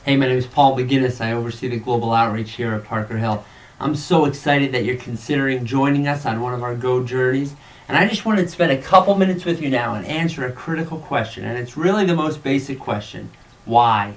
Hey, my name is Paul McGinnis. I oversee the global outreach here at Parker Hill. I'm so excited that you're considering joining us on one of our Go journeys. And I just wanted to spend a couple minutes with you now and answer a critical question. And it's really the most basic question. Why?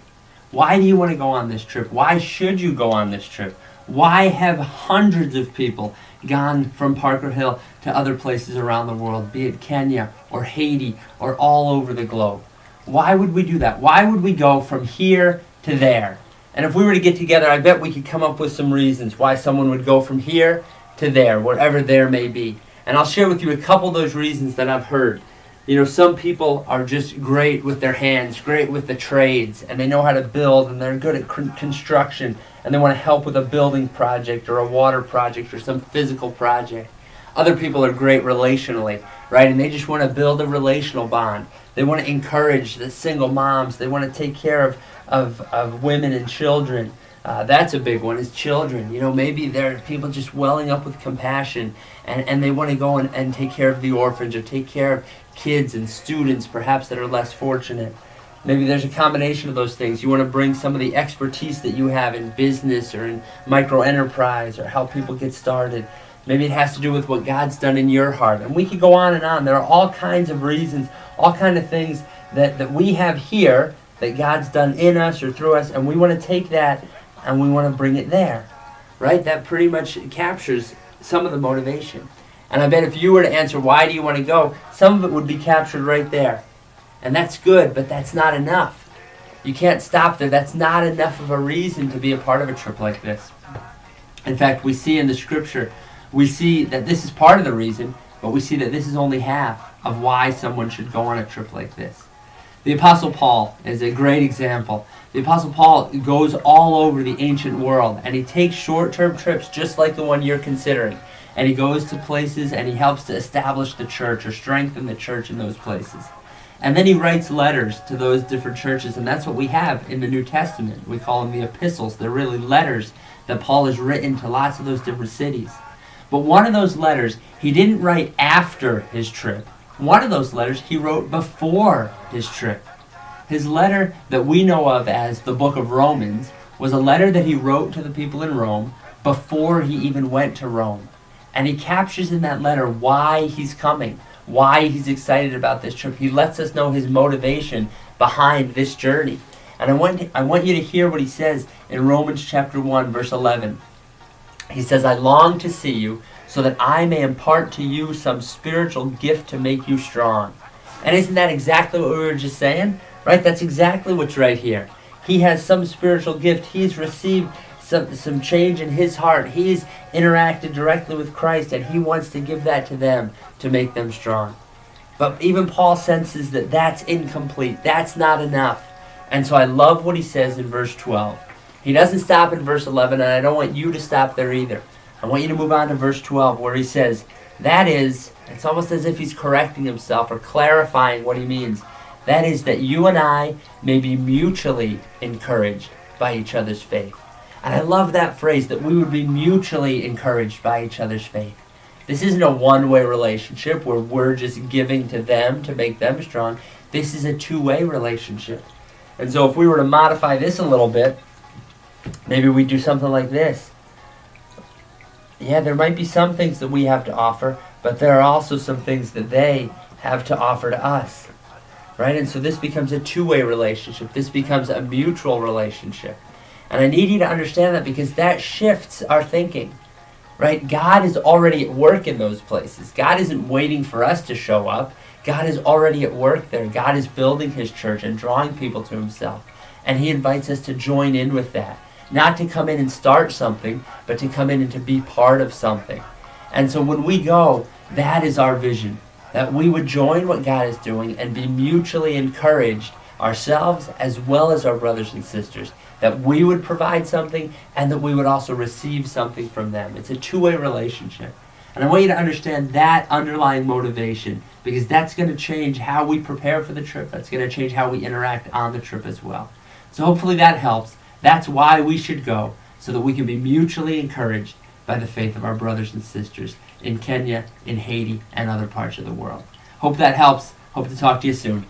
Why do you want to go on this trip? Why should you go on this trip? Why have hundreds of people gone from Parker Hill to other places around the world, be it Kenya or Haiti or all over the globe? Why would we do that? Why would we go from here to there? And if we were to get together, I bet we could come up with some reasons why someone would go from here to there, wherever there may be. And I'll share with you a couple of those reasons that I've heard. You know, some people are just great with their hands, great with the trades, and they know how to build, and they're good at construction, and they want to help with a building project or a water project or some physical project. Other people are great relationally, right? And they just want to build a relational bond. They want to encourage the single moms. They want to take care of women and children. That's a big one, is children. You know, maybe there are people just welling up with compassion, and they want to go and take care of the orphans or take care of kids and students perhaps that are less fortunate. Maybe there's a combination of those things. You want to bring some of the expertise that you have in business or in micro enterprise or how people get started. Maybe it has to do with what God's done in your heart. And we could go on and on. There are all kinds of reasons, all kinds of things that we have here that God's done in us or through us, and we want to take that and we want to bring it there, right? That pretty much captures some of the motivation. And I bet if you were to answer, why do you want to go, some of it would be captured right there. And that's good, but that's not enough. You can't stop there. That's not enough of a reason to be a part of a trip like this. In fact, we see in the scripture, we see that this is part of the reason, but we see that this is only half of why someone should go on a trip like this. The Apostle Paul is a great example. The Apostle Paul goes all over the ancient world, and he takes short-term trips just like the one you're considering. And he goes to places and he helps to establish the church or strengthen the church in those places. And then he writes letters to those different churches, and that's what we have in the New Testament. We call them the epistles. They're really letters that Paul has written to lots of those different cities. But one of those letters he didn't write after his trip. One of those letters he wrote before his trip. His letter that we know of as the book of Romans was a letter that he wrote to the people in Rome before he even went to Rome. And he captures in that letter why he's coming, why he's excited about this trip. He lets us know his motivation behind this journey. And I want you to hear what he says in Romans chapter 1, verse 11. He says, I long to see you so that I may impart to you some spiritual gift to make you strong. And isn't that exactly what we were just saying? Right? That's exactly what's right here. He has some spiritual gift. He's received some change in his heart. He's interacted directly with Christ, and he wants to give that to them to make them strong. But even Paul senses that that's incomplete. That's not enough. And so I love what he says in verse 12. He doesn't stop in verse 11, and I don't want you to stop there either. I want you to move on to verse 12, where he says, that is, it's almost as if he's correcting himself or clarifying what he means. That is that you and I may be mutually encouraged by each other's faith. And I love that phrase, that we would be mutually encouraged by each other's faith. This isn't a one-way relationship where we're just giving to them to make them strong. This is a two-way relationship. And so if we were to modify this a little bit, maybe we do something like this. Yeah, there might be some things that we have to offer, but there are also some things that they have to offer to us. Right? And so this becomes a two-way relationship. This becomes a mutual relationship. And I need you to understand that, because that shifts our thinking. Right? God is already at work in those places. God isn't waiting for us to show up. God is already at work there. God is building his church and drawing people to himself. And he invites us to join in with that. Not to come in and start something, but to come in and to be part of something. And so when we go, that is our vision. That we would join what God is doing and be mutually encouraged, ourselves as well as our brothers and sisters. That we would provide something and that we would also receive something from them. It's a two-way relationship. And I want you to understand that underlying motivation, because that's going to change how we prepare for the trip. That's going to change how we interact on the trip as well. So hopefully that helps. That's why we should go, so that we can be mutually encouraged by the faith of our brothers and sisters in Kenya, in Haiti, and other parts of the world. Hope that helps. Hope to talk to you soon.